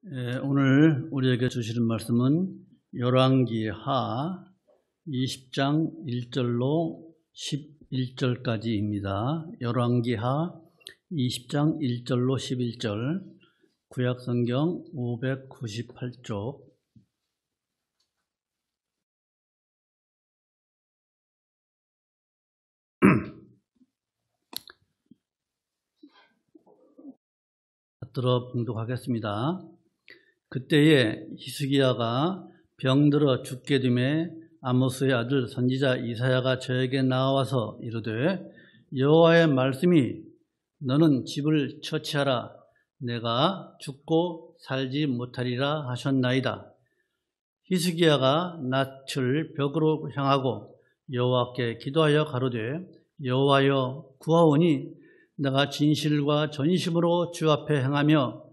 오늘 우리에게 주시는 말씀은 열왕기하 20장 1절로 11절까지입니다. 열왕기하 20장 1절로 11절, 구약성경 598쪽. 들어 봉독하겠습니다. 그때에 히스기야가 병들어 죽게 되매 아모스의 아들 선지자 이사야가 저에게 나와서 이르되 여호와의 말씀이 너는 집을 처치하라 내가 죽고 살지 못하리라 하셨나이다. 히스기야가 낯을 벽으로 향하고 여호와께 기도하여 가로되 여호와여 구하오니 내가 진실과 전심으로 주 앞에 행하며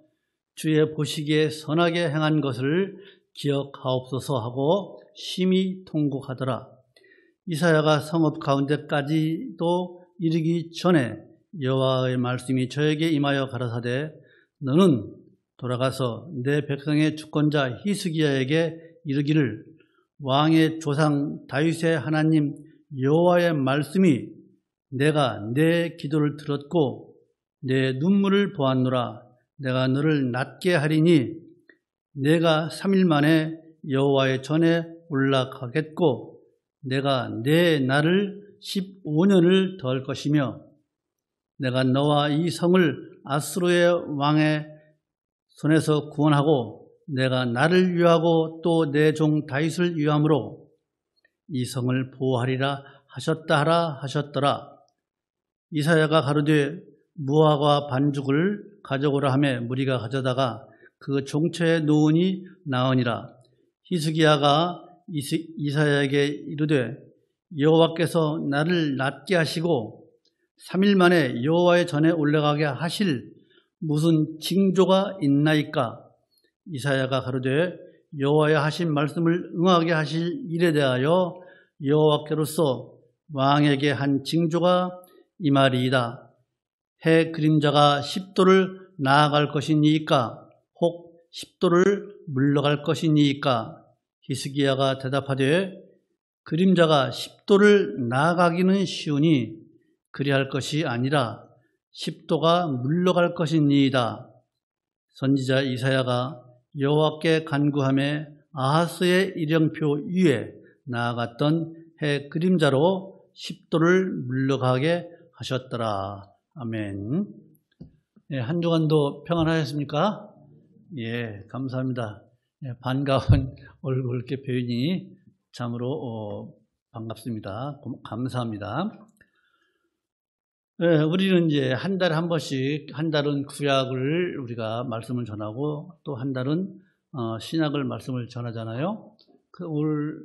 주의 보시기에 선하게 행한 것을 기억하옵소서 하고 심히 통곡하더라. 이사야가 성읍 가운데까지도 이르기 전에 여호와의 말씀이 저에게 임하여 가라사대 너는 돌아가서 내 백성의 주권자 히스기야에게 이르기를 왕의 조상 다윗의 하나님 여호와의 말씀이 내가 내 기도를 들었고 내 눈물을 보았노라. 내가 너를 낫게 하리니 내가 3일 만에 여호와의 전에 올라가겠고 내가 내 날을 15년을 더할 것이며 내가 너와 이 성을 아수르의 왕의 손에서 구원하고 내가 나를 위하고 또 내 종 다윗을 위함으로 이 성을 보호하리라 하셨다 하라 하셨더라. 이사야가 가로되 무화과 반죽을 가져오라 하매 무리가 가져다가 그 종처에 놓으니 나으니라. 히스기야가 이사야에게 이르되 여호와께서 나를 낫게 하시고 3일 만에 여호와의 전에 올라가게 하실 무슨 징조가 있나이까? 이사야가 가로되 여호와의 하신 말씀을 응하게 하실 일에 대하여 여호와께로서 왕에게 한 징조가 이 말이이다. 해 그림자가 10도를 나아갈 것이니이까 혹 10도를 물러갈 것이니이까? 히스기야가 대답하되 그림자가 10도를 나아가기는 쉬우니 그리할 것이 아니라 10도가 물러갈 것이니이다. 선지자 이사야가 여호와께 간구하며 아하스의 일령표 위에 나아갔던 해 그림자로 10도를 물러가게 하셨더라. 아멘. 예, 한 주간도 평안하셨습니까? 예, 감사합니다. 예, 반가운 얼굴 이렇게 뵈니 참으로 반갑습니다. 감사합니다. 예, 우리는 이제 한 달에 한 번씩, 한 달은 구약을 우리가 말씀을 전하고 또 한 달은 신약을 말씀을 전하잖아요. 그 올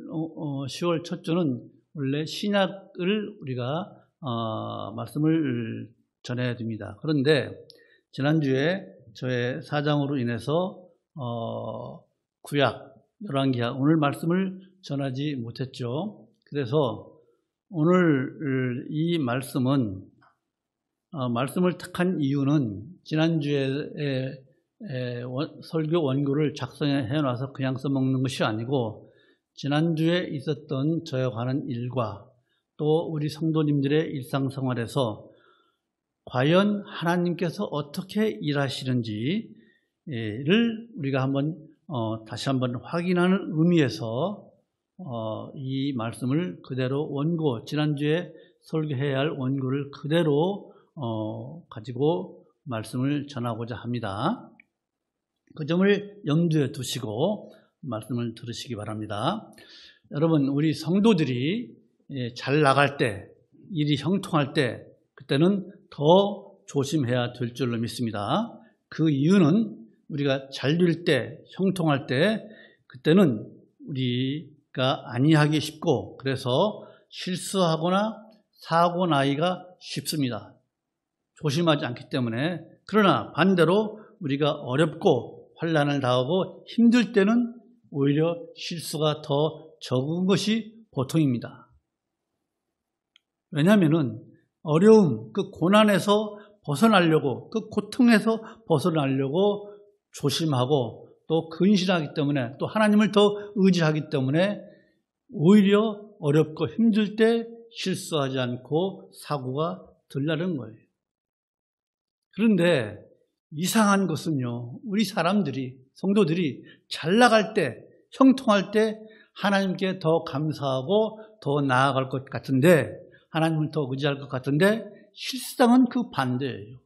10월 첫 주는 원래 신약을 우리가 말씀을 전해야 됩니다. 그런데 지난주에 저의 사정으로 인해서 구약, 열왕기하 오늘 말씀을 전하지 못했죠. 그래서 오늘 이 말씀은 말씀을 택한 이유는 지난주에 설교 원고를 작성해 놔서 그냥 써먹는 것이 아니고 지난주에 있었던 저에 관한 일과 또 우리 성도님들의 일상생활에서 과연 하나님께서 어떻게 일하시는지를 우리가 한번 다시 한번 확인하는 의미에서 이 말씀을 그대로 원고, 지난주에 설교해야 할 원고를 그대로 가지고 말씀을 전하고자 합니다. 그 점을 염두에 두시고 말씀을 들으시기 바랍니다. 여러분, 우리 성도들이 잘 나갈 때, 일이 형통할 때, 그때는 더 조심해야 될 줄로 믿습니다. 그 이유는 우리가 잘 될 때, 형통할 때, 그때는 우리가 아니하기 쉽고, 그래서 실수하거나 사고 나기가 쉽습니다. 조심하지 않기 때문에. 그러나 반대로 우리가 어렵고 환난을 당하고 힘들 때는 오히려 실수가 더 적은 것이 보통입니다. 왜냐하면 어려움, 그 고난에서 벗어나려고, 그 고통에서 벗어나려고 조심하고 또 근신하기 때문에 또 하나님을 더 의지하기 때문에 오히려 어렵고 힘들 때 실수하지 않고 사고가 들라는 거예요. 그런데 이상한 것은요, 우리 사람들이, 성도들이 잘 나갈 때, 형통할 때 하나님께 더 감사하고 더 나아갈 것 같은데, 하나님을 더 의지할 것 같은데 실상은 그 반대예요.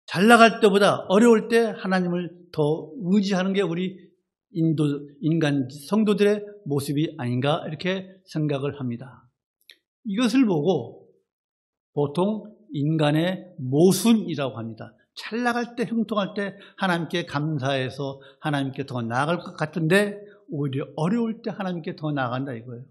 잘 나갈 때보다 어려울 때 하나님을 더 의지하는 게 우리 인간 성도들의 모습이 아닌가 이렇게 생각을 합니다. 이것을 보고 보통 인간의 모순이라고 합니다. 잘 나갈 때, 형통할 때 하나님께 감사해서 하나님께 더 나아갈 것 같은데 오히려 어려울 때 하나님께 더 나아간다 이거예요.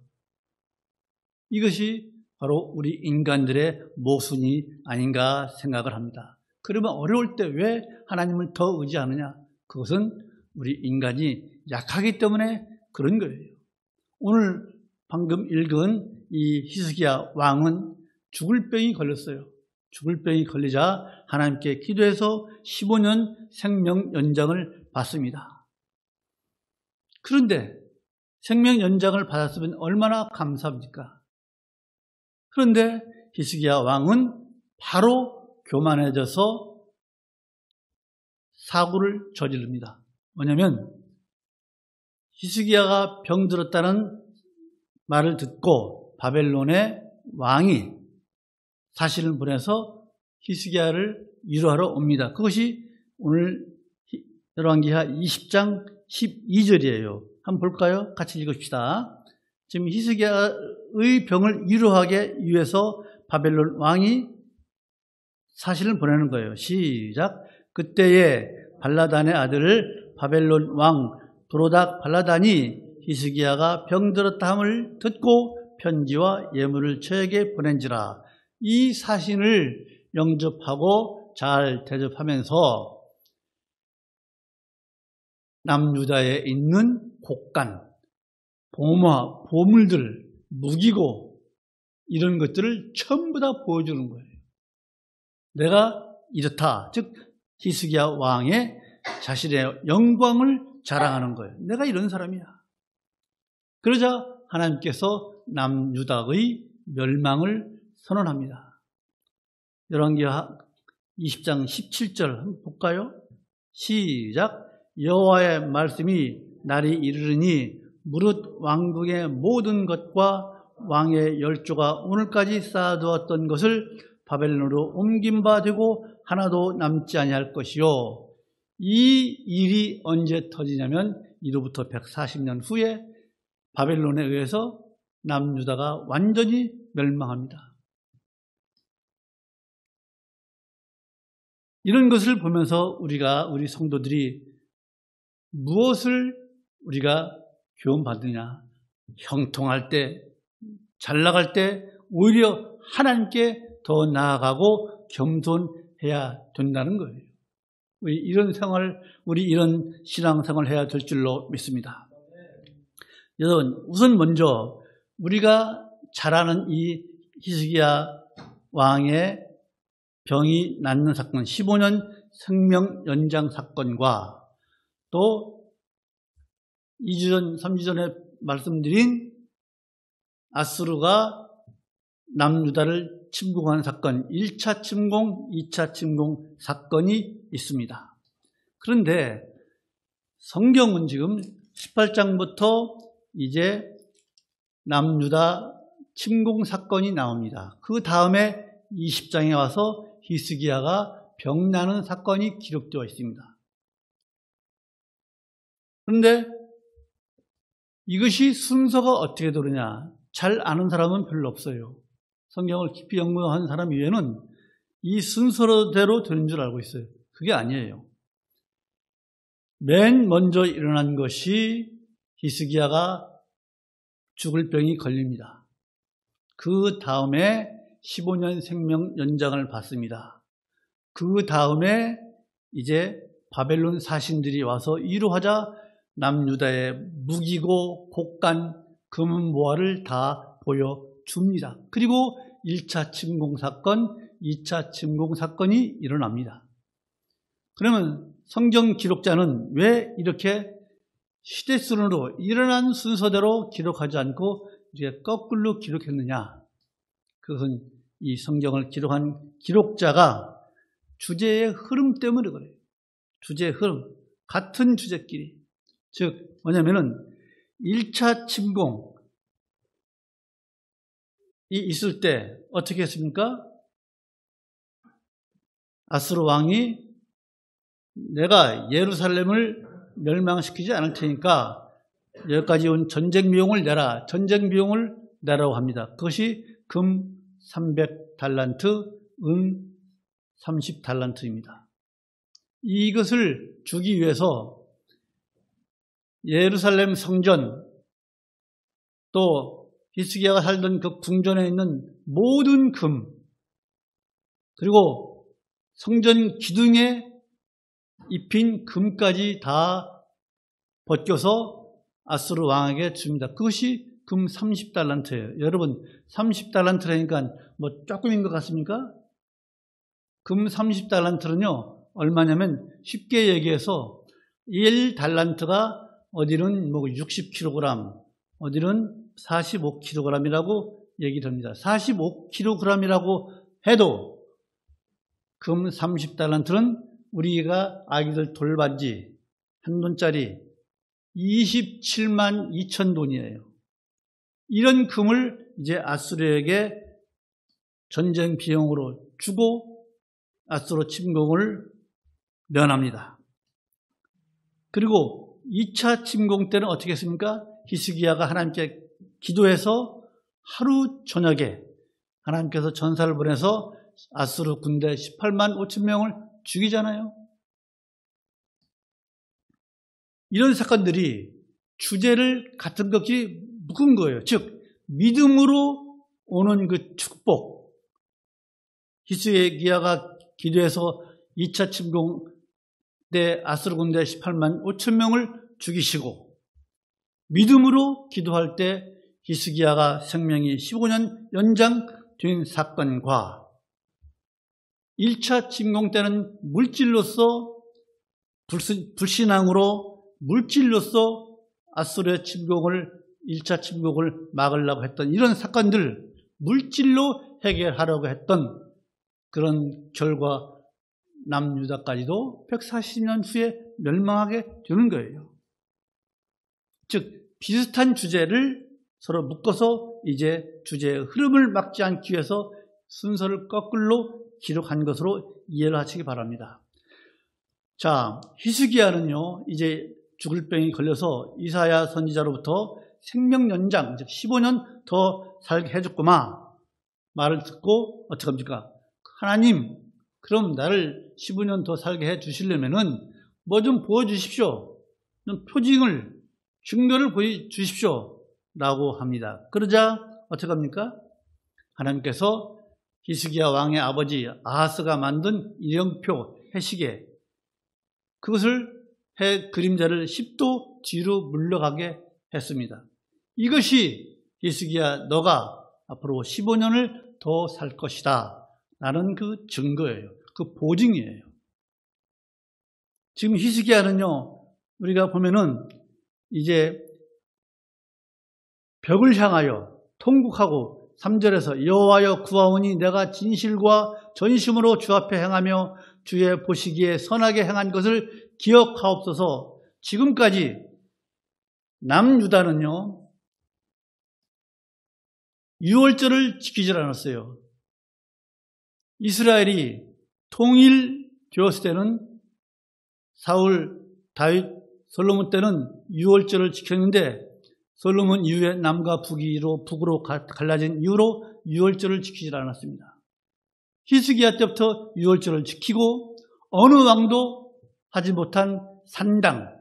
이것이 바로 우리 인간들의 모순이 아닌가 생각을 합니다. 그러면 어려울 때 왜 하나님을 더 의지하느냐? 그것은 우리 인간이 약하기 때문에 그런 거예요. 오늘 방금 읽은 이 히스기야 왕은 죽을 병이 걸렸어요. 죽을 병이 걸리자 하나님께 기도해서 15년 생명 연장을 받습니다. 그런데 생명 연장을 받았으면 얼마나 감사합니까? 그런데 히스기야 왕은 바로 교만해져서 사고를 저지릅니다. 뭐냐면 히스기야가 병들었다는 말을 듣고 바벨론의 왕이 사신을 보내서 히스기야를 위로하러 옵니다. 그것이 오늘 열왕기하 20장 12절이에요. 한번 볼까요? 같이 읽읍시다. 지금 히스기야의 병을 위로하기 위해서 바벨론 왕이 사신을 보내는 거예요. 시작. 그때에 발라단의 아들 바벨론 왕 도로닥 발라단이 히스기야가 병들었다 함을 듣고 편지와 예물을 저에게 보낸지라. 이 사신을 영접하고 잘 대접하면서 남유다에 있는 곡간, 보마, 보물들, 무기고 이런 것들을 전부 다 보여주는 거예요. 내가 이렇다. 즉 히스기야 왕의 자신의 영광을 자랑하는 거예요. 내가 이런 사람이야. 그러자 하나님께서 남유다의 멸망을 선언합니다. 열왕기하 20장 17절 한번 볼까요? 시작. 여호와의 말씀이 날이 이르르니 무릇 왕궁의 모든 것과 왕의 열조가 오늘까지 쌓아두었던 것을 바벨론으로 옮긴 바 되고 하나도 남지 아니할 것이요. 이 일이 언제 터지냐면 이로부터 140년 후에 바벨론에 의해서 남유다가 완전히 멸망합니다. 이런 것을 보면서 우리 성도들이 무엇을 우리가 교훈받느냐? 형통할 때, 잘 나갈 때 오히려 하나님께 더 나아가고 겸손해야 된다는 거예요. 우리 이런 신앙생활을 해야 될 줄로 믿습니다. 여러분, 우선 먼저 우리가 잘 아는 이 히스기야 왕의 병이 낫는 사건, 15년 생명 연장 사건과 또 2주 전, 3주 전에 말씀드린 아수르가 남유다를 침공한 사건, 1차 침공, 2차 침공 사건이 있습니다. 그런데 성경은 지금 18장부터 이제 남유다 침공 사건이 나옵니다. 그 다음에 20장에 와서 히스기야가 병나는 사건이 기록되어 있습니다. 그런데 이것이 순서가 어떻게 되느냐? 잘 아는 사람은 별로 없어요. 성경을 깊이 연구한 사람 이외에는 이 순서대로 되는 줄 알고 있어요. 그게 아니에요. 맨 먼저 일어난 것이 히스기야가 죽을 병이 걸립니다. 그 다음에 15년 생명 연장을 받습니다. 그 다음에 이제 바벨론 사신들이 와서 위로하자 남유다의 무기고 곡간, 금은보화를 다 보여줍니다. 그리고 1차 침공 사건, 2차 침공 사건이 일어납니다. 그러면 성경 기록자는 왜 이렇게 시대순으로 일어난 순서대로 기록하지 않고 이제 거꾸로 기록했느냐? 그것은 이 성경을 기록한 기록자가 주제의 흐름 때문에 그래요. 주제의 흐름, 같은 주제끼리. 즉 뭐냐면은 1차 침공이 있을 때 어떻게 했습니까? 아수르 왕이 내가 예루살렘을 멸망시키지 않을 테니까 여기까지 온 전쟁 비용을 내라. 전쟁 비용을 내라고 합니다. 그것이 금 300달란트, 은 30달란트입니다. 이것을 주기 위해서 예루살렘 성전 또 히스기야가 살던 그 궁전에 있는 모든 금 그리고 성전 기둥에 입힌 금까지 다 벗겨서 아수르 왕에게 줍니다. 그것이 금 30달란트예요. 여러분 30달란트라니까 뭐 조금인 것 같습니까? 금 30달란트는요 얼마냐면 쉽게 얘기해서 1달란트가 어디는 뭐 60kg, 어디는 45kg이라고 얘기를 합니다. 45kg이라고 해도 금 30달란트는 우리가 아기들 돌반지 한 돈짜리 27만 2천 돈이에요. 이런 금을 이제 아수르에게 전쟁 비용으로 주고 아수르 침공을 면합니다. 그리고 2차 침공 때는 어떻게 했습니까? 히스기야가 하나님께 기도해서 하루 저녁에 하나님께서 전사를 보내서 아수르 군대 18만 5천 명을 죽이잖아요. 이런 사건들이 주제를 같은 것이 묶은 거예요. 즉 믿음으로 오는 그 축복. 히스기야가 기도해서 2차 침공 때 아수르 군대 18만 5천 명을 죽이시고 믿음으로 기도할 때 히스기야가 생명이 15년 연장된 사건과 1차 침공 때는 물질로서 불신앙으로 물질로서 아수르의 침공을 1차 침공을 막으려고 했던 이런 사건들 물질로 해결하려고 했던 그런 결과 남유다까지도 140년 후에 멸망하게 되는 거예요. 즉 비슷한 주제를 서로 묶어서 이제 주제의 흐름을 막지 않기 위해서 순서를 거꾸로 기록한 것으로 이해를 하시기 바랍니다. 자, 히스기야는요 이제 죽을 병이 걸려서 이사야 선지자로부터 생명 연장, 즉 15년 더 살게 해줬구만 말을 듣고 어떻게 합니까? 하나님, 그럼 나를 15년 더 살게 해주시려면은 뭐 좀 보여주십시오. 좀 표징을, 증거를 보여주십시오. 라고 합니다. 그러자 어떻게 합니까? 하나님께서 히스기야 왕의 아버지 아하스가 만든 일형표, 해시계, 그것을 해 그림자를 10도 뒤로 물러가게 했습니다. 이것이 히스기야 너가 앞으로 15년을 더 살 것이다 라는 그 증거예요. 그 보증이에요. 지금 히스기야는요 우리가 보면은 이제 벽을 향하여 통곡하고 3절에서 여호와여 구하오니 내가 진실과 전심으로 주 앞에 행하며 주의 보시기에 선하게 행한 것을 기억하옵소서. 지금까지 남유다는요 유월절을 지키지 않았어요. 이스라엘이 통일되었을 때는 사울, 다윗, 솔로몬 때는 유월절을 지켰는데 솔로몬 이후에 남과 북으로 갈라진 이후로 유월절을 지키지 않았습니다. 히스기야 때부터 유월절을 지키고 어느 왕도 하지 못한 산당,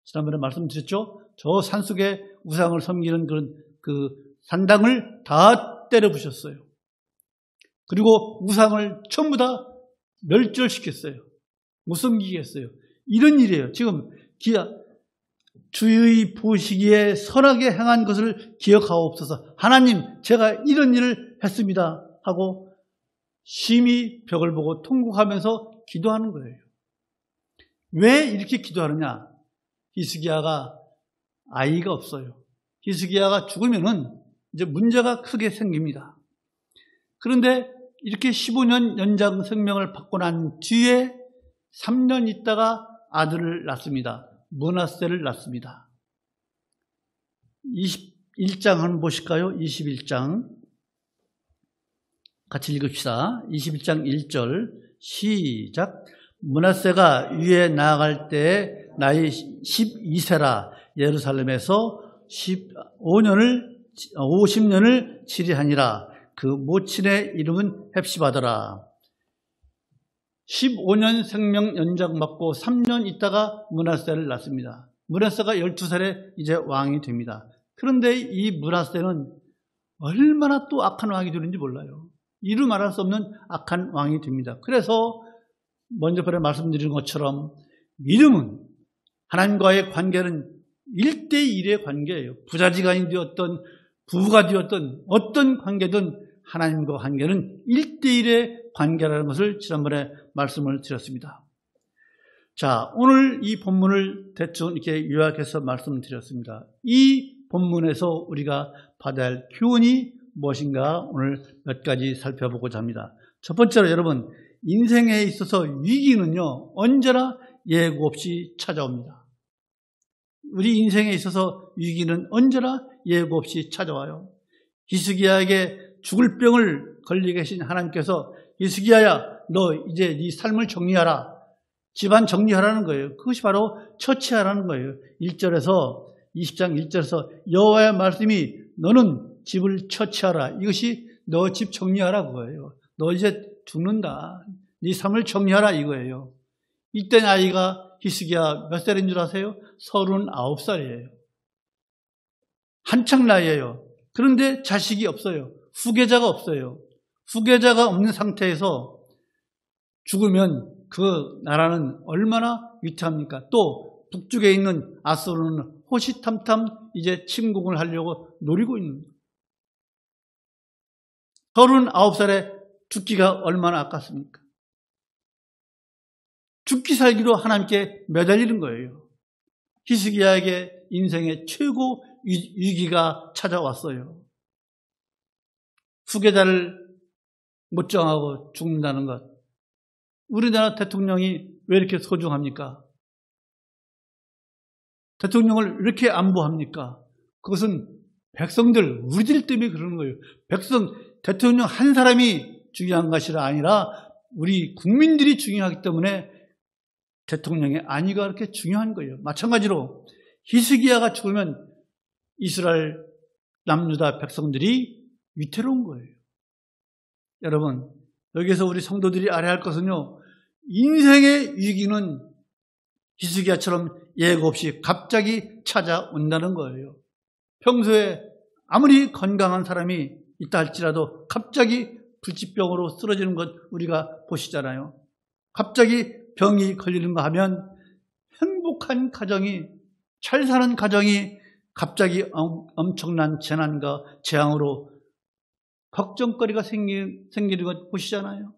지난번에 말씀드렸죠. 저 산속에 우상을 섬기는 그런 그 산당을 다 때려 부셨어요. 그리고 우상을 전부 다 멸절시켰어요. 못 섬기게 했어요. 이런 일이에요. 지금 주의 보시기에 선하게 행한 것을 기억하옵소서. 하나님, 제가 이런 일을 했습니다 하고 심히 벽을 보고 통곡하면서 기도하는 거예요. 왜 이렇게 기도하느냐? 히스기야가 아이가 없어요. 히스기야가 죽으면은 이제 문제가 크게 생깁니다. 그런데 이렇게 15년 연장 생명을 받고 난 뒤에 3년 있다가 아들을 낳습니다. 므낫세를 낳습니다. 21장 한번 보실까요? 21장 같이 읽읍시다. 21장 1절 시작. 므낫세가 위에 나아갈 때 나이 12세라 예루살렘에서 50년을 치리하니라. 그 모친의 이름은 헵시바더라. 15년 생명 연장 받고 3년 있다가 므낫세를 낳습니다. 므낫세가 12살에 이제 왕이 됩니다. 그런데 이 므낫세는 얼마나 또 악한 왕이 되는지 몰라요. 이루 말할 수 없는 악한 왕이 됩니다. 그래서 먼저 전에 말씀드린 것처럼 믿음은 하나님과의 관계는 1대1의 관계예요. 부자지간이 되었던 부부가 되었던 어떤 관계든 하나님과 관계는 1대1의 관계라는 것을 지난번에 말씀을 드렸습니다. 자, 오늘 이 본문을 대충 이렇게 요약해서 말씀을 드렸습니다. 이 본문에서 우리가 받아야 할 교훈이 무엇인가 오늘 몇 가지 살펴보고자 합니다. 첫 번째로 여러분, 인생에 있어서 위기는요, 언제나 예고 없이 찾아옵니다. 우리 인생에 있어서 위기는 언제나 예고 없이 찾아와요. 히스기야에게 죽을 병을 걸리게 계신 하나님께서 히스기야야, 너 이제 네 삶을 정리하라. 집안 정리하라는 거예요. 그것이 바로 처치하라는 거예요. 1절에서 20장 1절에서 여호와의 말씀이 너는 집을 처치하라. 이것이 너 집 정리하라 그거예요. 너 이제 죽는다. 네 삶을 정리하라 이거예요. 이때 나이가 히스기야 몇 살인 줄 아세요? 39살이에요. 한창 나이예요. 그런데 자식이 없어요. 후계자가 없어요. 후계자가 없는 상태에서 죽으면 그 나라는 얼마나 위태합니까? 또 북쪽에 있는 아수르는 호시탐탐 이제 침공을 하려고 노리고 있는 거예요. 39살에 죽기가 얼마나 아깝습니까? 죽기 살기로 하나님께 매달리는 거예요. 히스기야에게 인생의 최고 위기가 찾아왔어요. 후계자를 못 정하고 죽는다는 것. 우리나라 대통령이 왜 이렇게 소중합니까? 대통령을 이렇게 안보합니까? 그것은 백성들, 우리들 때문에 그러는 거예요. 대통령 한 사람이 중요한 것이 아니라 우리 국민들이 중요하기 때문에 대통령의 안위가 그렇게 중요한 거예요. 마찬가지로 히스기야가 죽으면 이스라엘 남유다 백성들이 위태로운 거예요. 여러분, 여기서 우리 성도들이 알아야 할 것은요, 인생의 위기는 히스기야처럼 예고 없이 갑자기 찾아온다는 거예요. 평소에 아무리 건강한 사람이 있다 할지라도 갑자기 불치병으로 쓰러지는 것 우리가 보시잖아요. 갑자기 병이 걸리는 거 하면 행복한 가정이, 잘 사는 가정이 갑자기 엄청난 재난과 재앙으로 걱정거리가 생기는 것 보시잖아요.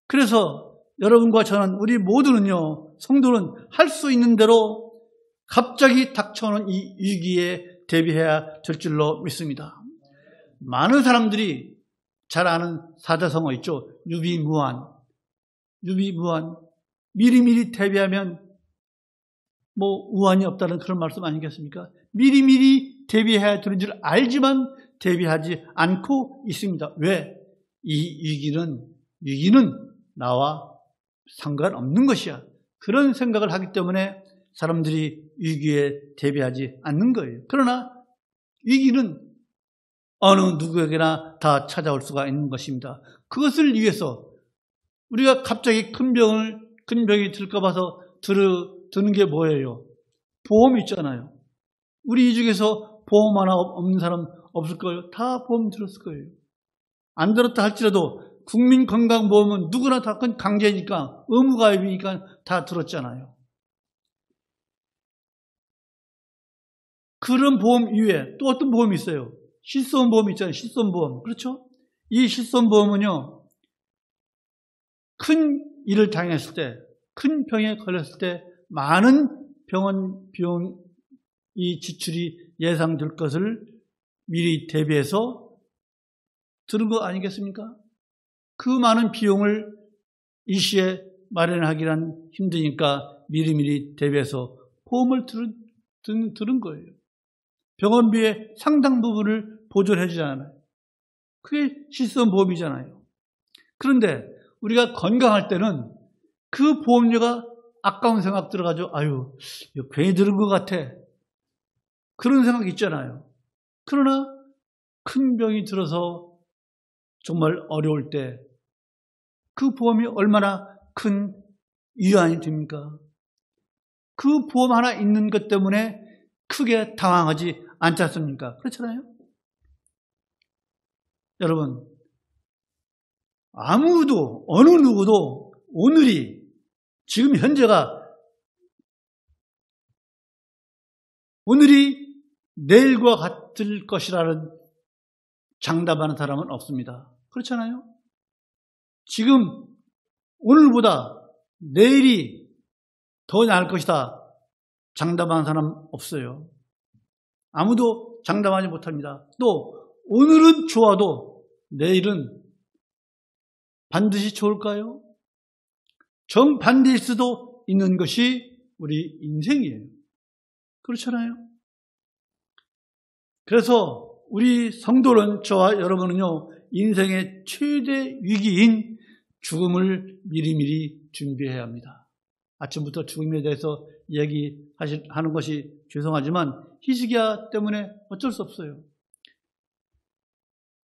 그래서 여러분과 저는, 우리 모두는요, 성도는 할 수 있는 대로 갑자기 닥쳐오는 이 위기에 대비해야 될 줄로 믿습니다. 많은 사람들이 잘 아는 사자성어 있죠. 유비무환. 미리미리 대비하면 우환이 없다는 그런 말씀 아니겠습니까? 미리미리 대비해야 되는 줄 알지만 대비하지 않고 있습니다. 왜? 이 위기는 나와 상관없는 것이야. 그런 생각을 하기 때문에 사람들이 위기에 대비하지 않는 거예요. 그러나 위기는 어느 누구에게나 다 찾아올 수가 있는 것입니다. 그것을 위해서 우리가 갑자기 큰 병이 들까 봐서 드는 게 뭐예요? 보험이 있잖아요. 우리 이 중에서 보험 하나 없는 사람 없을 거예요. 다 보험 들었을 거예요. 안 들었다 할지라도 국민건강보험은 누구나 다 그건 강제니까, 의무가입이니까 다 들었잖아요. 그런 보험 이외에 또 어떤 보험이 있어요? 실손보험 있잖아요. 실손보험. 그렇죠? 이 실손보험은요, 큰 일을 당했을 때, 큰 병에 걸렸을 때 많은 병원 비용이 지출이 예상될 것을 미리 대비해서 들은 거 아니겠습니까? 그 많은 비용을 이 시에 마련하기란 힘드니까 미리미리 대비해서 보험을 들은 거예요. 병원비의 상당 부분을 보조를 해주잖아요. 그게 실손보험이잖아요. 그런데 우리가 건강할 때는 그 보험료가 아까운 생각 들어가지고 아유 이거 괜히 들은 것 같아. 그런 생각이 있잖아요. 그러나 큰 병이 들어서 정말 어려울 때 그 보험이 얼마나 큰 위안이 됩니까? 그 보험 하나 있는 것 때문에 크게 당황하지 않지 않습니까? 그렇잖아요? 여러분, 아무도, 어느 누구도 오늘이, 지금 현재가, 오늘이 내일과 같을 것이라는 장담하는 사람은 없습니다. 그렇잖아요? 지금 오늘보다 내일이 더 나을 것이다 장담하는 사람 없어요. 아무도 장담하지 못합니다. 또 오늘은 좋아도 내일은 반드시 좋을까요? 정반대일 수도 있는 것이 우리 인생이에요. 그렇잖아요? 그래서 우리 성도는, 저와 여러분은요, 인생의 최대 위기인 죽음을 미리미리 준비해야 합니다. 아침부터 죽음에 대해서 얘기하는 것이 죄송하지만 희식이야 때문에 어쩔 수 없어요.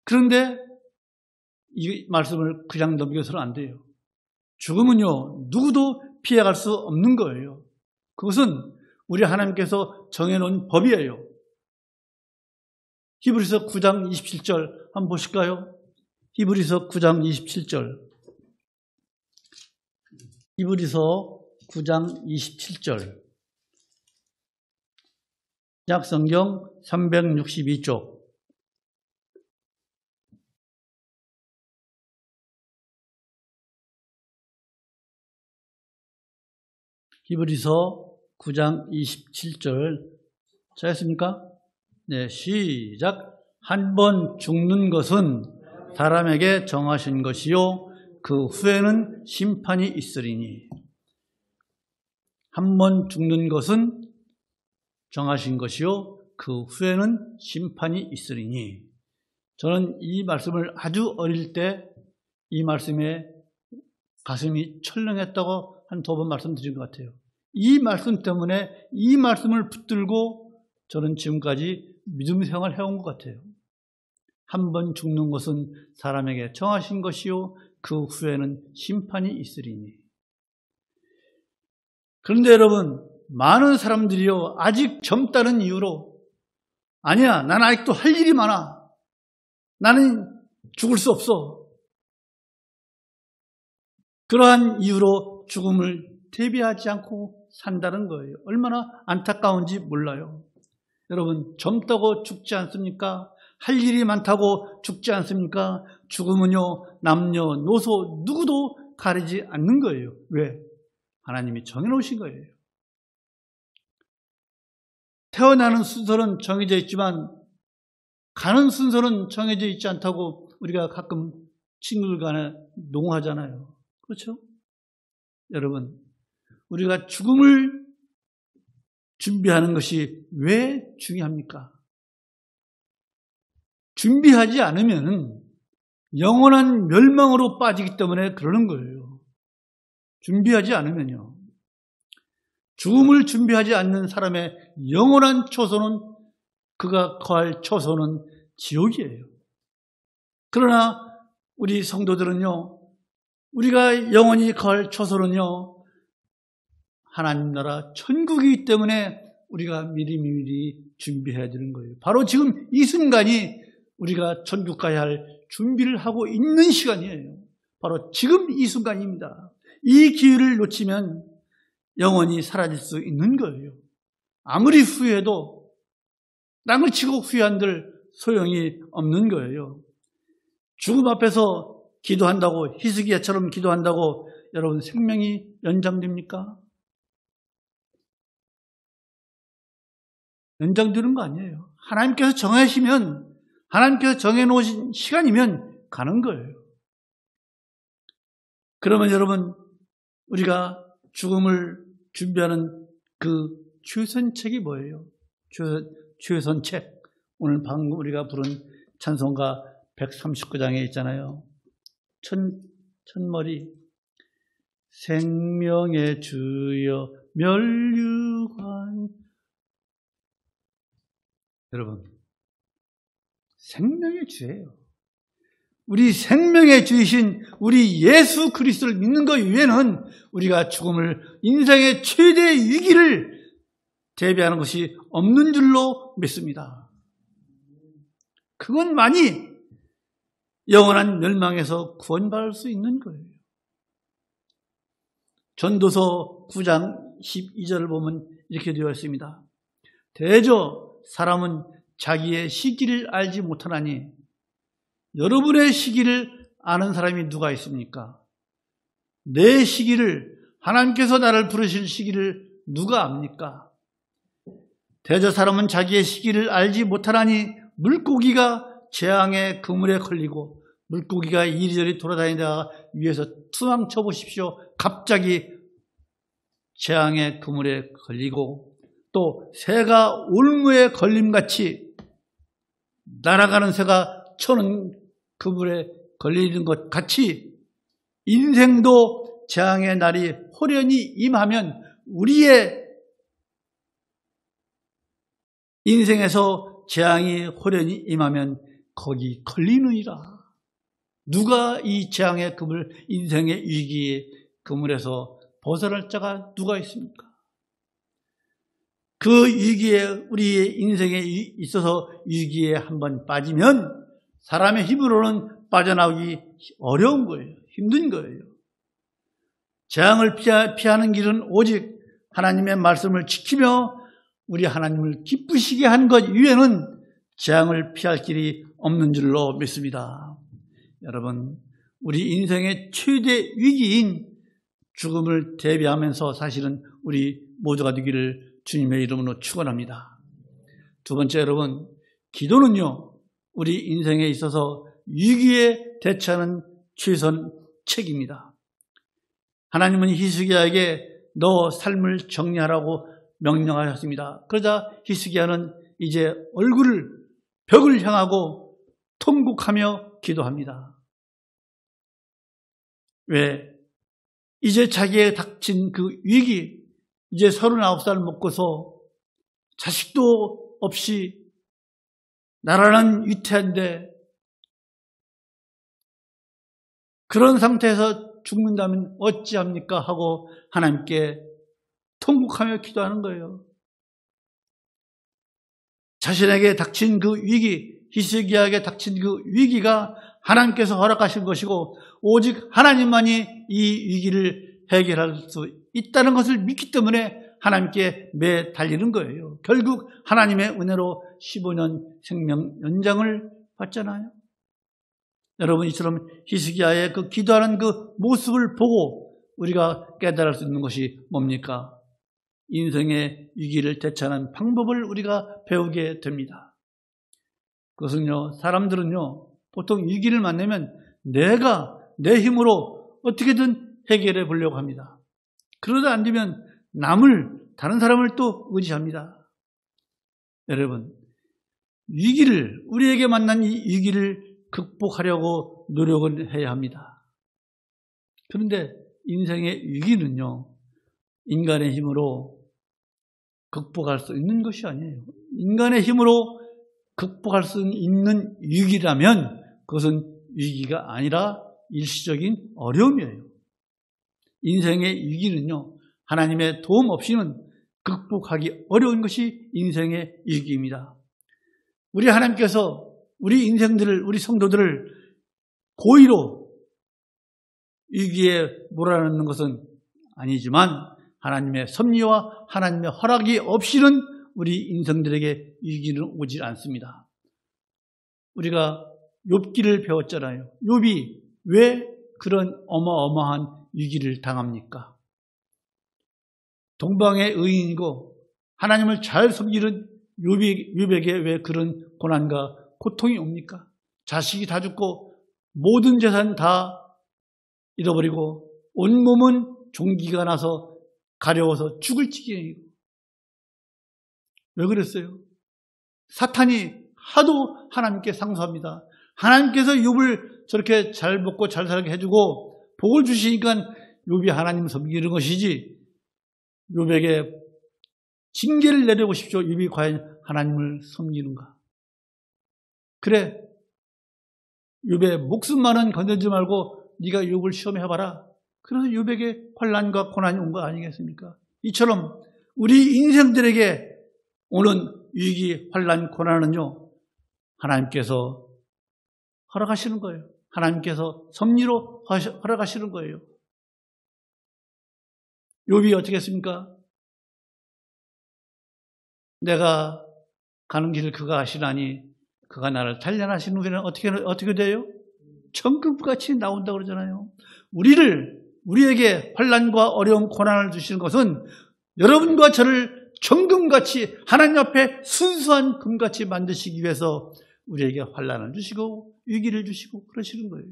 그런데 이 말씀을 그냥 넘겨서는 안 돼요. 죽음은요, 누구도 피해갈 수 없는 거예요. 그것은 우리 하나님께서 정해놓은 법이에요. 히브리서 9장 27절 한번 보실까요? 히브리서 9장 27절. 히브리서 9장 27절. 약성경 362쪽. 히브리서 9장 27절. 잘했습니까? 네, 시작. 한 번 죽는 것은 사람에게 정하신 것이요 그 후에는 심판이 있으리니. 한 번 죽는 것은 정하신 것이요 그 후에는 심판이 있으리니. 저는 이 말씀을 아주 어릴 때 이 말씀에 가슴이 철렁했다고 한 2번 말씀드린 것 같아요. 이 말씀 때문에 이 말씀을 붙들고 저는 지금까지 믿음 생활을 해온 것 같아요. 한 번 죽는 것은 사람에게 정하신 것이요 그 후에는 심판이 있으리니. 그런데 여러분, 많은 사람들이요 아직 젊다는 이유로 아니야, 난 아직도 할 일이 많아, 나는 죽을 수 없어, 그러한 이유로 죽음을 대비하지 않고 산다는 거예요. 얼마나 안타까운지 몰라요. 여러분, 젊다고 죽지 않습니까? 할 일이 많다고 죽지 않습니까? 죽음은요, 남녀노소 누구도 가리지 않는 거예요. 왜? 하나님이 정해놓으신 거예요. 태어나는 순서는 정해져 있지만 가는 순서는 정해져 있지 않다고 우리가 가끔 친구들 간에 농후하잖아요. 그렇죠? 여러분, 우리가 죽음을 준비하는 것이 왜 중요합니까? 준비하지 않으면 영원한 멸망으로 빠지기 때문에 그러는 거예요. 준비하지 않으면요. 죽음을 준비하지 않는 사람의 영원한 초소는, 그가 거할 초소는 지옥이에요. 그러나 우리 성도들은요, 우리가 영원히 거할 초소는요, 하나님 나라 천국이기 때문에 우리가 미리미리 준비해야 되는 거예요. 바로 지금 이 순간이 우리가 천국 가야 할 준비를 하고 있는 시간이에요. 바로 지금 이 순간입니다. 이 기회를 놓치면 영원히 사라질 수 있는 거예요. 아무리 후회해도 땅을 치고 후회한들 소용이 없는 거예요. 죽음 앞에서 기도한다고, 히스기야처럼 기도한다고 여러분 생명이 연장됩니까? 연장되는 거 아니에요. 하나님께서 정하시면, 하나님께서 정해놓으신 시간이면 가는 거예요. 그러면 여러분, 우리가 죽음을 준비하는 그 최선책이 뭐예요? 최선책. 오늘 방금 우리가 부른 찬송가 139장에 있잖아요. 첫머리. 생명의 주여 멸류관. 여러분, 생명의 주예요. 우리 생명의 주이신 우리 예수 그리스도를 믿는 것 외에는 우리가 죽음을, 인생의 최대의 위기를 대비하는 것이 없는 줄로 믿습니다. 그것만이 영원한 멸망에서 구원받을 수 있는 거예요. 전도서 9장 12절을 보면 이렇게 되어 있습니다. 대저 사람은 자기의 시기를 알지 못하나니 여러분의 시기를 아는 사람이 누가 있습니까? 내 시기를, 하나님께서 나를 부르실 시기를 누가 압니까? 대저 사람은 자기의 시기를 알지 못하나니 물고기가 재앙의 그물에 걸리고, 물고기가 이리저리 돌아다니다가 위에서 투망쳐 보십시오. 갑자기 재앙의 그물에 걸리고, 또 새가 올무에 걸림같이 날아가는 새가 쳐는 그물에 걸리는 것 같이 인생도 재앙의 날이 호련히 임하면 우리의 인생에서 재앙이 호련히 임하면 거기 걸리느니라. 누가 이 재앙의 그물, 인생의 위기의 그물에서 벗어날 자가 누가 있습니까? 그 위기에, 우리의 인생에 있어서 위기에 한번 빠지면 사람의 힘으로는 빠져나오기 어려운 거예요. 힘든 거예요. 재앙을 피하는 길은 오직 하나님의 말씀을 지키며 우리 하나님을 기쁘시게 한 것 이외에는 재앙을 피할 길이 없는 줄로 믿습니다. 여러분, 우리 인생의 최대 위기인 죽음을 대비하면서 사실은 우리 모두가 되기를 주님의 이름으로 축원합니다. 두 번째, 여러분, 기도는요, 우리 인생에 있어서 위기에 대처하는 최선책입니다. 하나님은 히스기야에게 너 삶을 정리하라고 명령하셨습니다. 그러자 히스기야는 이제 벽을 향하고 통곡하며 기도합니다. 왜? 이제 자기의 닥친 그 위기, 이제 39살 먹고서 자식도 없이 나라는 위태한데 그런 상태에서 죽는다면 어찌합니까? 하고 하나님께 통곡하며 기도하는 거예요. 자신에게 닥친 그 위기, 히스기야에게 닥친 그 위기가 하나님께서 허락하신 것이고 오직 하나님만이 이 위기를 해결할 수 있다는 것을 믿기 때문에 하나님께 매달리는 거예요. 결국 하나님의 은혜로 15년 생명 연장을 받잖아요. 여러분, 이처럼 히스기야의 그 기도하는 그 모습을 보고 우리가 깨달을 수 있는 것이 뭡니까? 인생의 위기를 대처하는 방법을 우리가 배우게 됩니다. 그것은요, 사람들은요, 보통 위기를 만나면 내가 내 힘으로 어떻게든 해결해 보려고 합니다. 그러다 안 되면 다른 사람을 또 의지합니다. 여러분, 우리에게 만난 이 위기를 극복하려고 노력을 해야 합니다. 그런데 인생의 위기는요, 인간의 힘으로 극복할 수 있는 것이 아니에요. 인간의 힘으로 극복할 수 있는 위기라면 그것은 위기가 아니라 일시적인 어려움이에요. 인생의 위기는요, 하나님의 도움 없이는 극복하기 어려운 것이 인생의 위기입니다. 우리 하나님께서 우리 인생들을, 우리 성도들을 고의로 위기에 몰아넣는 것은 아니지만 하나님의 섭리와 하나님의 허락이 없이는 우리 인생들에게 위기는 오지 않습니다. 우리가 욥기를 배웠잖아요. 욥이 왜 그런 어마어마한 위기를 당합니까? 동방의 의인이고 하나님을 잘 섬기는 욥에게 왜 그런 고난과 고통이 옵니까? 자식이 다 죽고 모든 재산 다 잃어버리고 온몸은 종기가 나서 가려워서 죽을 지경이고. 왜 그랬어요? 사탄이 하도 하나님께 상소합니다. 하나님께서 욥을 저렇게 잘 먹고 잘 살게 해주고 복을 주시니까 욥이 하나님 섬기는 것이지 욥에게 징계를 내려보십시오. 욥이 과연 하나님을 섬기는가? 그래, 욥의 목숨만은 건들지 말고 네가 욥을 시험해봐라. 그래서 욥에게 환난과 고난이 온 거 아니겠습니까? 이처럼 우리 인생들에게 오는 위기, 환난, 고난은요, 하나님께서 허락하시는 거예요. 하나님께서 섭리로 허락하시는 거예요. 욥이 어떻게 했습니까? 내가 가는 길을 그가 아시나니 그가 나를 단련하신 후에는 어떻게 돼요? 천금같이 나온다고 그러잖아요. 우리에게 환난과 어려운 고난을 주시는 것은 여러분과 저를 정금같이 하나님 앞에 순수한 금같이 만드시기 위해서 우리에게 환난을 주시고 위기를 주시고 그러시는 거예요.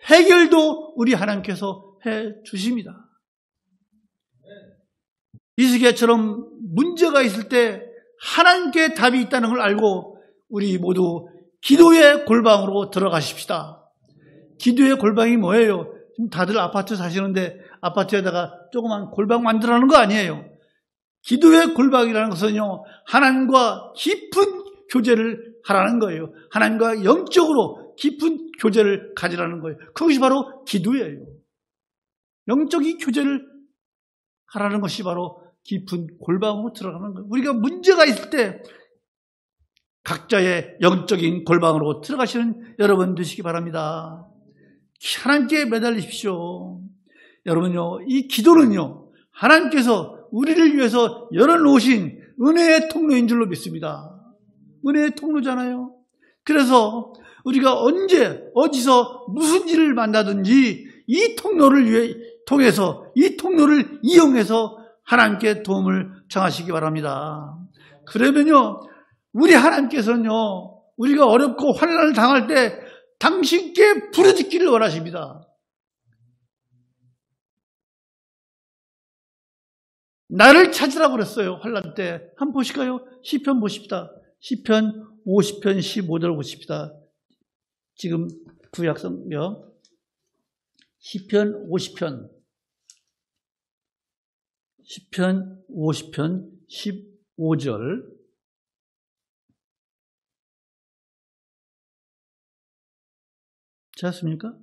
해결도 우리 하나님께서 해 주십니다. 이스기야처럼 문제가 있을 때 하나님께 답이 있다는 걸 알고 우리 모두 기도의 골방으로 들어가십시다. 기도의 골방이 뭐예요? 지금 다들 아파트 사시는데 아파트에다가 조그만 골방 만들어놓은 거 아니에요. 기도의 골방이라는 것은요, 하나님과 깊은 교제를 하라는 거예요. 하나님과 영적으로 깊은 교제를 가지라는 거예요. 그것이 바로 기도예요. 영적인 교제를 하라는 것이 바로 깊은 골방으로 들어가는 거예요. 우리가 문제가 있을 때 각자의 영적인 골방으로 들어가시는 여러분 되시기 바랍니다. 하나님께 매달리십시오. 여러분요, 이 기도는요, 하나님께서 우리를 위해서 열어놓으신 은혜의 통로인 줄로 믿습니다. 은혜의 통로잖아요. 그래서 우리가 언제 어디서 무슨 일을 만나든지 이 통로를 통해서 이 통로를 이용해서 하나님께 도움을 청하시기 바랍니다. 그러면요, 우리 하나님께서는요, 우리가 어렵고 환난을 당할 때 당신께 부르짖기를 원하십니다. 나를 찾으라고 그랬어요. 환난 때. 한번 보실까요? 시편 보십시다. 시편 50편 15절 보십시다. 지금 구약성경 시편 50편 15절 찾았습니까?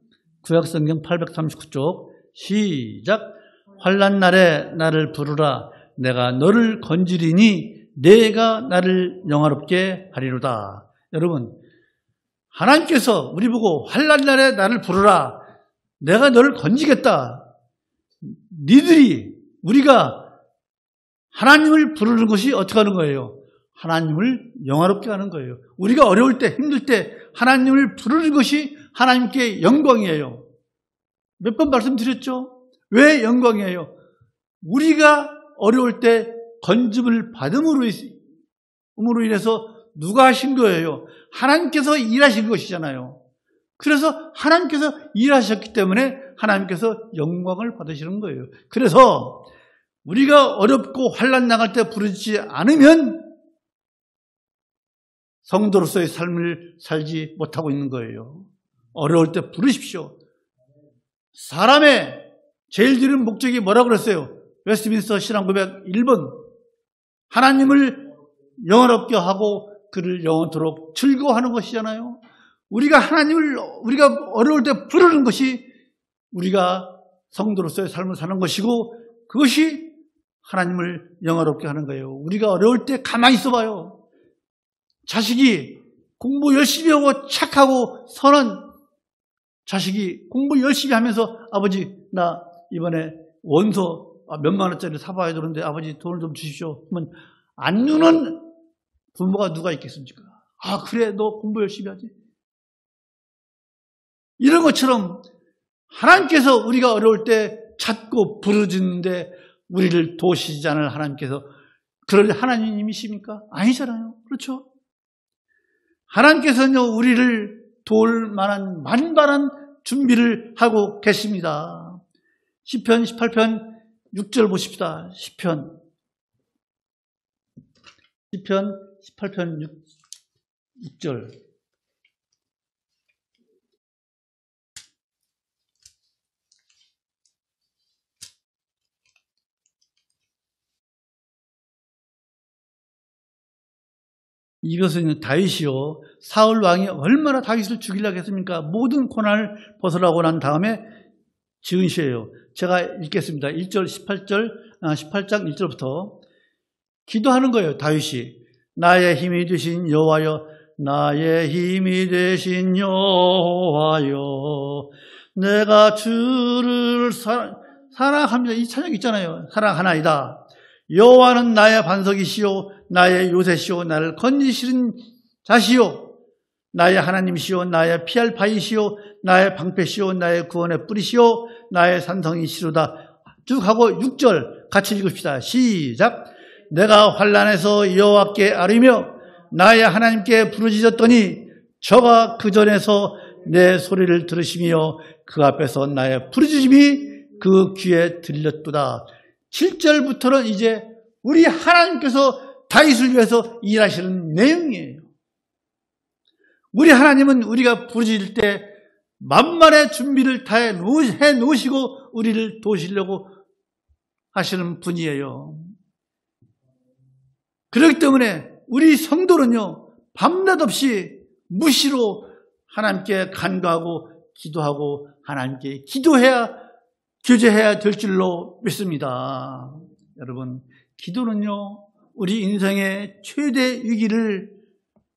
구약성경 839쪽 시작. 환난 날에 나를 부르라. 내가 너를 건지리니 내가 나를 영화롭게 하리로다. 여러분, 하나님께서 우리 보고 환난 날에 나를 부르라. 내가 너를 건지겠다. 우리가 하나님을 부르는 것이 어떻게 하는 거예요? 하나님을 영화롭게 하는 거예요. 우리가 어려울 때, 힘들 때 하나님을 부르는 것이 하나님께 영광이에요. 몇 번 말씀드렸죠? 왜 영광이에요? 우리가 어려울 때 건짐을 받음으로 인해서 누가 하신 거예요? 하나님께서 일하신 것이잖아요. 그래서 하나님께서 일하셨기 때문에 하나님께서 영광을 받으시는 거예요. 그래서 우리가 어렵고 환난 나갈 때 부르지 않으면 성도로서의 삶을 살지 못하고 있는 거예요. 어려울 때 부르십시오. 사람의 제일 드리는 목적이 뭐라고 그랬어요? 웨스트민스터 신앙고백 1번. 하나님을 영원롭게 하고 그를 영원토록 즐거워하는 것이잖아요. 우리가 어려울 때 부르는 것이 우리가 성도로서의 삶을 사는 것이고 그것이 하나님을 영원롭게 하는 거예요. 우리가 어려울 때 가만히 있어봐요. 자식이 공부 열심히 하고 착하고 선한 자식이 공부 열심히 하면서 아버지 나 이번에 원서 몇만 원짜리 사봐야 되는데 아버지 돈을 좀 주십시오. 그러면 안 주는 부모가 누가 있겠습니까? 아 그래 너 공부 열심히 하지. 이런 것처럼 하나님께서 우리가 어려울 때 찾고 부르짖는데 우리를 도우시지 않을 하나님께서 그럴 하나님이십니까? 아니잖아요. 그렇죠? 하나님께서는요, 우리를 도울 만한 만반한 준비를 하고 계십니다. 시편 18편 6절 보십시다. 시편 18편 6절. 이것은 다윗이요, 사울 왕이 얼마나 다윗을 죽이려고 했습니까? 모든 고난을 벗어나고 난 다음에 지은 시예요. 제가 읽겠습니다. 18장 1절부터 기도하는 거예요. 다윗이 나의 힘이 되신 여호와여, 나의 힘이 되신 여호와여, 내가 주를 사랑합니다. 이 찬양 있잖아요. 사랑하나이다. 여호와는 나의 반석이시요 나의 요새시요 나를 건지시는 자시요 나의 하나님이시요 나의 피할 바위시요 나의 방패시요 나의 구원의 뿌리시요 나의 산성이시로다. 쭉 하고 6절 같이 읽읍시다. 시작. 내가 환난에서 여호와께 아뢰며 나의 하나님께 부르짖었더니 저가 그 전에서 내 소리를 들으시며 그 앞에서 나의 부르짖음이 그 귀에 들렸도다. 7절부터는 이제 우리 하나님께서 다윗을 위해서 일하시는 내용이에요. 우리 하나님은 우리가 부르짖을 때 만반의 준비를 다 해 놓으시고 우리를 도우시려고 하시는 분이에요. 그렇기 때문에 우리 성도는요, 밤낮 없이 무시로 하나님께 간구하고 기도하고 하나님께 교제해야 될 줄로 믿습니다. 여러분, 기도는요, 우리 인생의 최대 위기를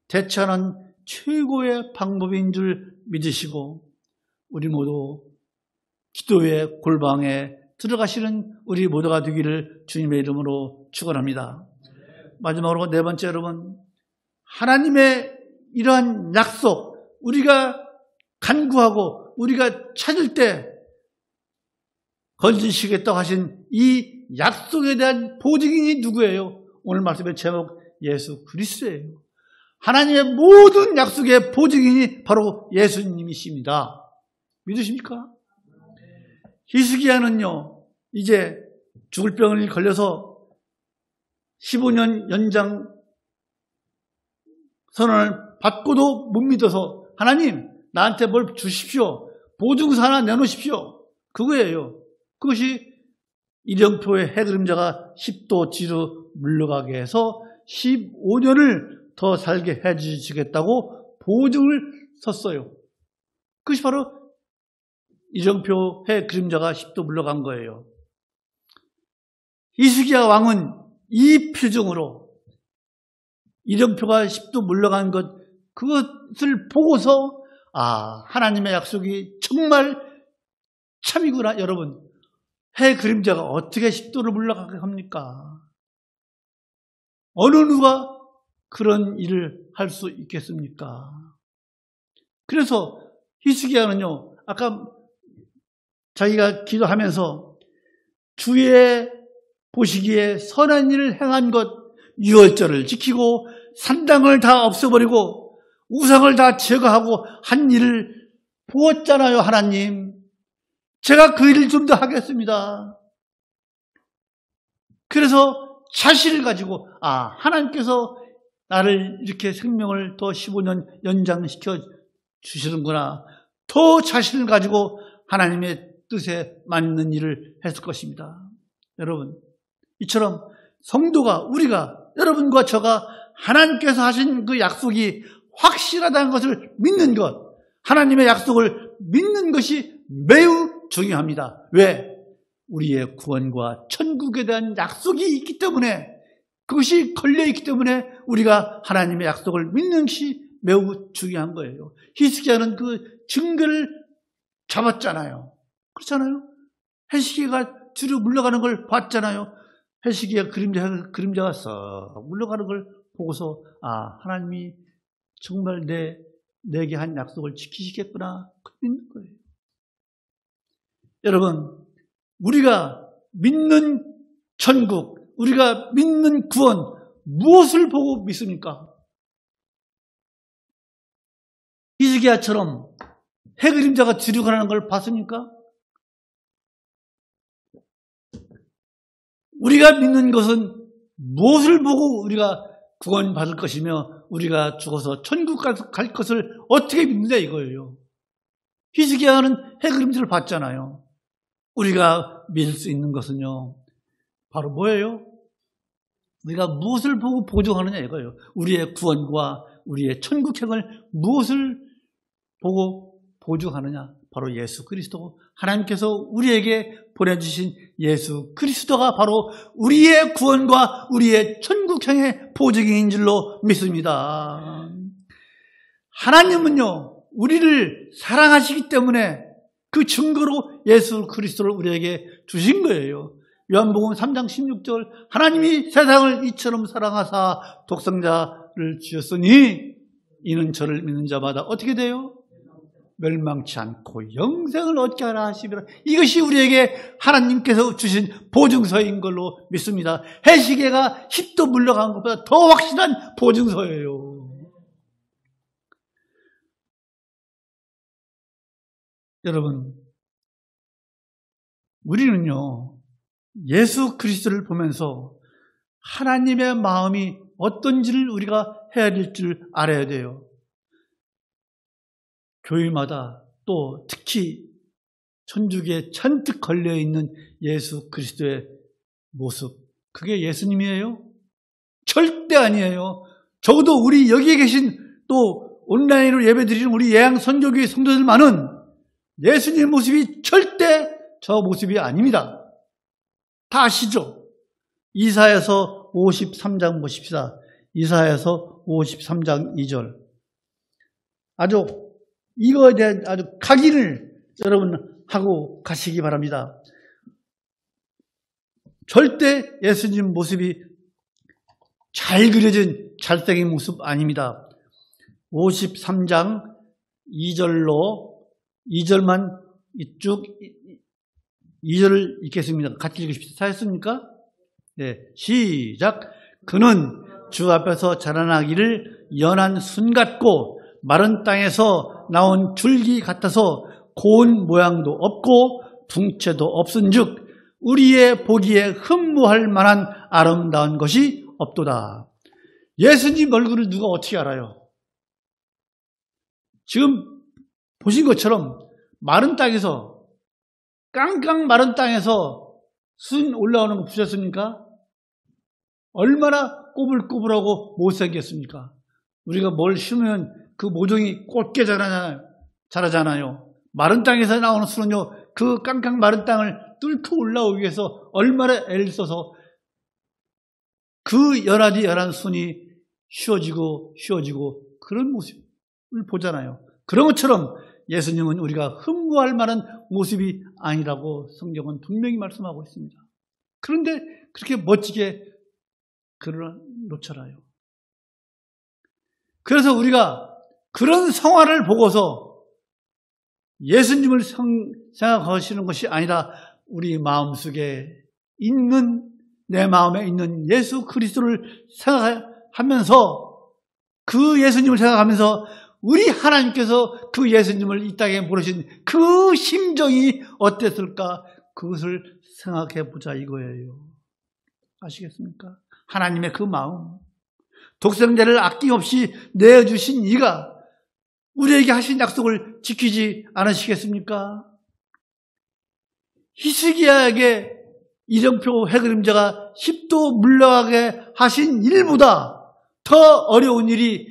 대처하는 최고의 방법인 줄 믿으시고 우리 모두 기도의 골방에 들어가시는 우리 모두가 되기를 주님의 이름으로 축원합니다. 마지막으로 네 번째, 여러분, 하나님의 이러한 약속, 우리가 간구하고 우리가 찾을 때 건지시겠다고 하신 이 약속에 대한 보증인이 누구예요? 오늘 말씀의 제목, 예수 그리스도예요. 하나님의 모든 약속의 보증인이 바로 예수님이십니다. 믿으십니까? 히스기야는요, 이제 죽을 병을 걸려서 15년 연장 선언을 받고도 못 믿어서 하나님, 나한테 뭘 주십시오. 보증서 하나 내놓으십시오. 그거예요. 그것이 이령표의 해그림자가 10도 뒤로 물러가게 해서 15년을 더 살게 해주시겠다고 보증을 섰어요. 그것이 바로 이령표의 그림자가 10도 물러간 거예요. 히스기야 왕은 이 표정으로 이령표가 10도 물러간 그것을 보고서 하나님의 약속이 정말 참이구나. 여러분, 해 그림자가 어떻게 10도를 물러가게 합니까? 어느 누가 그런 일을 할 수 있겠습니까? 그래서 히스기야는요, 아까 자기가 기도하면서 주의 보시기에 선한 일을 행한 것, 유월절을 지키고 산당을 다 없애버리고 우상을 다 제거하고 한 일을 보았잖아요. 하나님, 제가 그 일을 좀 더 하겠습니다. 그래서 자신을 가지고 하나님께서 나를 이렇게 생명을 더 15년 연장시켜 주시는구나. 더 자신을 가지고 하나님의 뜻에 맞는 일을 했을 것입니다. 여러분, 이처럼 성도가, 우리가, 여러분과 저가 하나님께서 하신 그 약속이 확실하다는 것을 믿는 것, 하나님의 약속을 믿는 것이 매우 중요합니다. 왜? 우리의 구원과 천국에 대한 약속이 있기 때문에, 그것이 걸려있기 때문에 우리가 하나님의 약속을 믿는 것이 매우 중요한 거예요. 히스기야는 그 증거를 잡았잖아요. 그렇잖아요. 히스기야가 뒤로 물러가는 걸 봤잖아요. 히스기야 그림자가 썩 물러가는 걸 보고서 하나님이 정말 내게 한 약속을 지키시겠구나, 그 믿는 거예요. 여러분, 우리가 믿는 천국, 우리가 믿는 구원, 무엇을 보고 믿습니까? 히스기야처럼 해 그림자가 뒤로 가는 걸 봤습니까? 우리가 믿는 것은 무엇을 보고 우리가 구원받을 것이며 우리가 죽어서 천국 갈 것을 어떻게 믿느냐 이거예요. 히스기야는 해 그림자를 봤잖아요. 우리가 믿을 수 있는 것은요, 바로 뭐예요? 우리가 무엇을 보고 보증하느냐 이거예요. 우리의 구원과 우리의 천국행을 무엇을 보고 보증하느냐? 바로 예수 그리스도, 하나님께서 우리에게 보내주신 예수 그리스도가 바로 우리의 구원과 우리의 천국행의 보증인 줄로 믿습니다. 하나님은요, 우리를 사랑하시기 때문에 그 증거로 예수 그리스도를 우리에게 주신 거예요. 요한복음 3장 16절, 하나님이 세상을 이처럼 사랑하사 독생자를 주셨으니 이는 저를 믿는 자마다 어떻게 돼요? 멸망치 않고 영생을 얻게 하라 하시리라. 이것이 우리에게 하나님께서 주신 보증서인 걸로 믿습니다. 해시계가 10도 물러간 것보다 더 확실한 보증서예요. 여러분, 우리는요, 예수 그리스도를 보면서 하나님의 마음이 어떤지를 우리가 헤아릴 줄 알아야 돼요. 교회마다 또 특히 천주교에 잔뜩 걸려있는 예수 그리스도의 모습, 그게 예수님이에요? 절대 아니에요. 적어도 우리 여기에 계신 또 온라인으로 예배드리는 우리 예양 선교교회 성도들만은 예수님의 모습이 절대 저 모습이 아닙니다. 다 아시죠? 이사야서 53장 보십시다. 이사야서 53장 2절. 아주 이거에 대한 아주 각인을 여러분 하고 가시기 바랍니다. 절대 예수님 모습이 잘 그려진 잘생긴 모습 아닙니다. 53장 2절만 쭉 2절을 읽겠습니다. 같이 읽으십시오. 찾았습니까? 네, 시작. 그는 주 앞에서 자라나기를 연한 순 같고 마른 땅에서 나온 줄기 같아서 고운 모양도 없고 붕채도 없은즉 우리의 보기에 흠모할 만한 아름다운 것이 없도다. 예수님 얼굴을 누가 어떻게 알아요? 지금 보신 것처럼 마른 땅에서, 깡깡 마른 땅에서 순 올라오는 거 보셨습니까? 얼마나 꼬불꼬불하고 못생겼습니까? 우리가 뭘 심으면 그 모종이 곧게 자라잖아요. 마른 땅에서 나오는 순은요, 그 깡깡 마른 땅을 뚫고 올라오기 위해서 얼마나 애를 써서 그 연한 순이 쉬워지고 그런 모습을 보잖아요. 그런 것처럼 예수님은 우리가 흠모할 만한 모습이 아니라고 성경은 분명히 말씀하고 있습니다. 그런데 그렇게 멋지게 글을 놓잖아요. 그래서 우리가 그런 성화를 보고서 예수님을 생각하시는 것이 아니라 우리 마음속에 있는, 내 마음에 있는 예수 그리스도를 생각하면서, 그 예수님을 생각하면서 우리 하나님께서 그 예수님을 이 땅에 보내신 그 심정이 어땠을까? 그것을 생각해 보자 이거예요. 아시겠습니까? 하나님의 그 마음, 독생자를 아낌없이 내어주신 이가 우리에게 하신 약속을 지키지 않으시겠습니까? 히스기야에게 이정표 해그림자가 10도 물러가게 하신 일보다 더 어려운 일이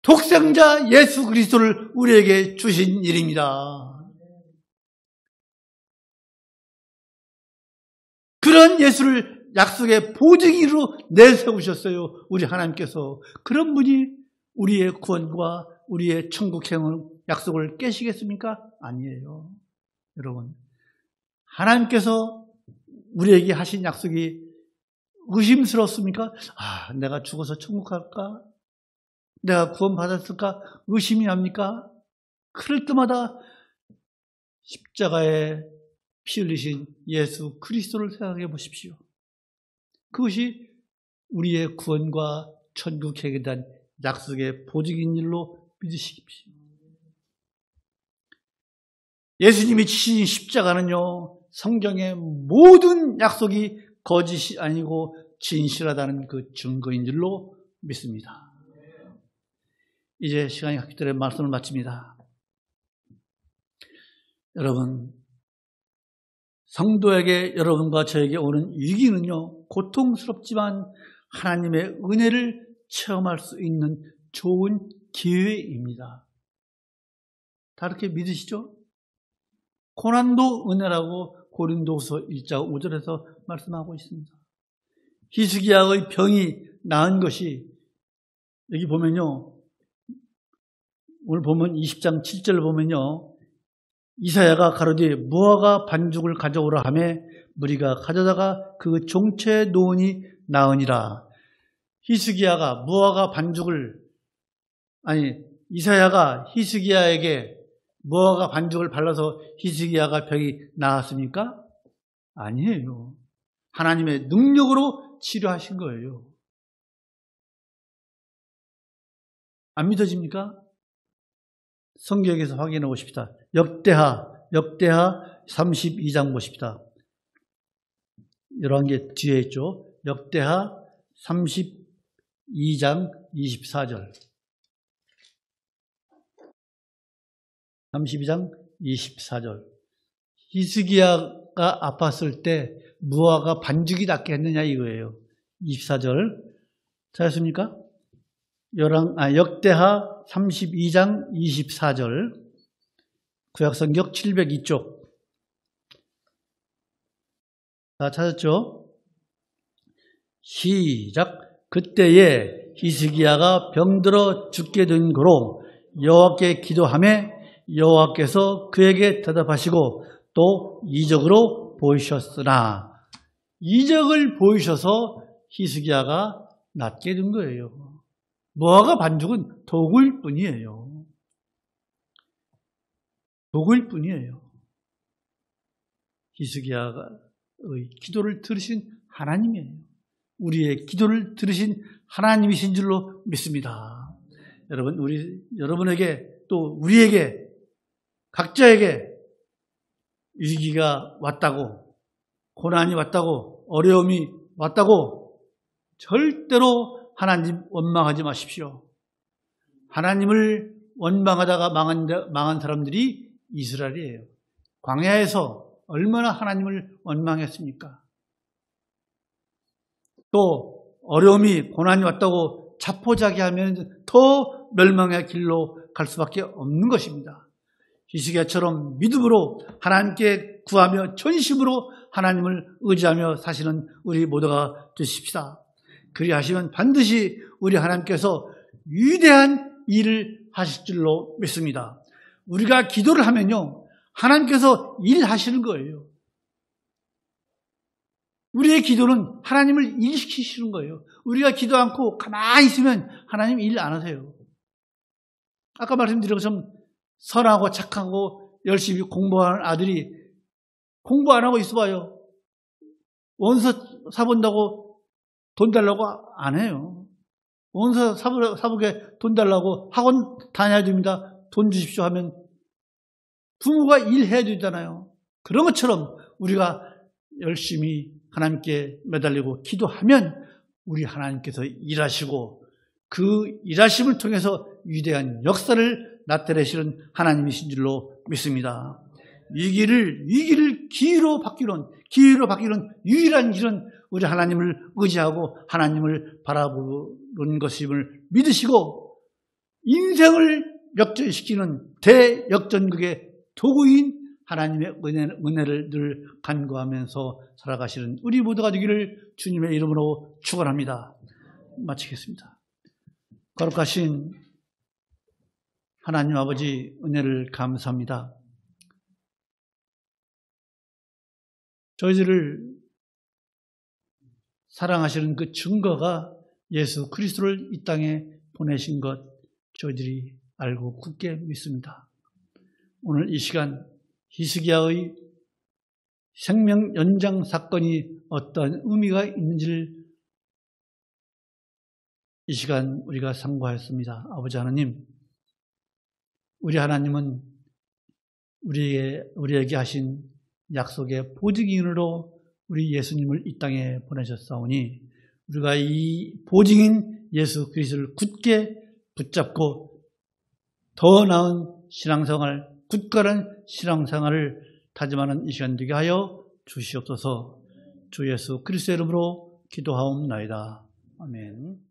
독생자 예수 그리스도를 우리에게 주신 일입니다. 그런 예수를 약속의 보증인으로 내세우셨어요. 우리 하나님께서. 그런 분이 우리의 구원과 우리의 천국행을 약속을 깨시겠습니까? 아니에요. 여러분, 하나님께서 우리에게 하신 약속이 의심스럽습니까? 내가 죽어서 천국 갈까? 내가 구원받았을까? 의심이 납니까? 그럴 때마다 십자가의 피 흘리신 예수 그리스도를 생각해 보십시오. 그것이 우리의 구원과 천국에 대한 약속의 보직인 일로 믿으십시오. 예수님이 지신 십자가는요, 성경의 모든 약속이 거짓이 아니고 진실하다는 그 증거인 줄로 믿습니다. 이제 시간이 갔기 때문에 말씀을 마칩니다. 여러분, 성도에게, 여러분과 저에게 오는 위기는요, 고통스럽지만 하나님의 은혜를 체험할 수 있는 좋은 기회입니다. 다 이렇게 믿으시죠? 고난도 은혜라고 고린도후서 1장 5절에서 말씀하고 있습니다. 히스기야의 병이 나은 것이, 여기 보면요, 오늘 보면 20장 7절을 보면요, 이사야가 가로되 무화과 반죽을 가져오라 하매 무리가 가져다가 그 종체에 놓으니 나으니라. 히스기야가 무화과 반죽을, 이사야가 히스기야에게 무화과 반죽을 발라서 히스기야가 병이 나았습니까? 아니에요. 하나님의 능력으로 치료하신 거예요. 안 믿어집니까? 성경에서 확인해 보십시다. 역대하 32장 보십시다. 이런 게 뒤에 있죠. 역대하 32장 24절. 32장 24절. 히스기야가 아팠을 때 무화과 반죽이 낫게 했느냐 이거예요. 24절. 찾았습니까? 역대하 32장 24절. 구약성경 702쪽. 다 찾았죠? 시작. 그때에 히스기야가 병들어 죽게 된 고로 여호와께 기도하매 여호와께서 그에게 대답하시고 또 이적으로 보이셨으나, 이적을 보이셔서 히스기야가 낫게 된 거예요. 무화과 반죽은 도구일 뿐이에요. 도구일 뿐이에요. 히스기야의 기도를 들으신 하나님이에요. 우리의 기도를 들으신 하나님이신 줄로 믿습니다. 여러분, 여러분에게 또 우리에게 각자에게 위기가 왔다고, 고난이 왔다고, 어려움이 왔다고 절대로 하나님 원망하지 마십시오. 하나님을 원망하다가 망한 사람들이 이스라엘이에요. 광야에서 얼마나 하나님을 원망했습니까? 또 어려움이, 고난이 왔다고 자포자기하면 더 멸망의 길로 갈 수밖에 없는 것입니다. 히스기야처럼 믿음으로 하나님께 구하며 전심으로 하나님을 의지하며 사시는 우리 모두가 되십시다. 그리하시면 반드시 우리 하나님께서 위대한 일을 하실 줄로 믿습니다. 우리가 기도를 하면요, 하나님께서 일하시는 거예요. 우리의 기도는 하나님을 일시키시는 거예요. 우리가 기도 않고 가만히 있으면 하나님 일 안 하세요. 아까 말씀드린 것처럼 선하고 착하고 열심히 공부하는 아들이 공부 안 하고 있어봐요. 원서 사본다고 돈 달라고 안 해요. 원서 사보게 돈 달라고 학원 다녀야 됩니다. 돈 주십시오 하면 부모가 일해야 되잖아요. 그런 것처럼 우리가 열심히 하나님께 매달리고 기도하면 우리 하나님께서 일하시고 그 일하심을 통해서 위대한 역사를 나타내시는 하나님이신 줄로 믿습니다. 위기를 기회로 바뀌는 유일한 길은 우리 하나님을 의지하고 하나님을 바라보는 것임을 믿으시고 인생을 역전시키는 대역전극의 도구인 하나님의 은혜를 늘 간구하면서 살아가시는 우리 모두가 되기를 주님의 이름으로 축원합니다. 마치겠습니다. 거룩하신 하나님 아버지, 은혜를 감사합니다. 저희들을 사랑하시는 그 증거가 예수 그리스도를 이 땅에 보내신 것 저희들이 알고 굳게 믿습니다. 오늘 이 시간 히스기야의 생명 연장 사건이 어떠한 의미가 있는지를 이 시간 우리가 상고하였습니다. 아버지 하나님, 우리 하나님은 우리에게 하신 약속의 보증인으로 우리 예수님을 이 땅에 보내셨사오니 우리가 이 보증인 예수 그리스도를 굳게 붙잡고 더 나은 신앙생활, 굳건한 신앙생활을 다짐하는 이 시간 되게 하여 주시옵소서. 주 예수 그리스도의 이름으로 기도하옵나이다. 아멘.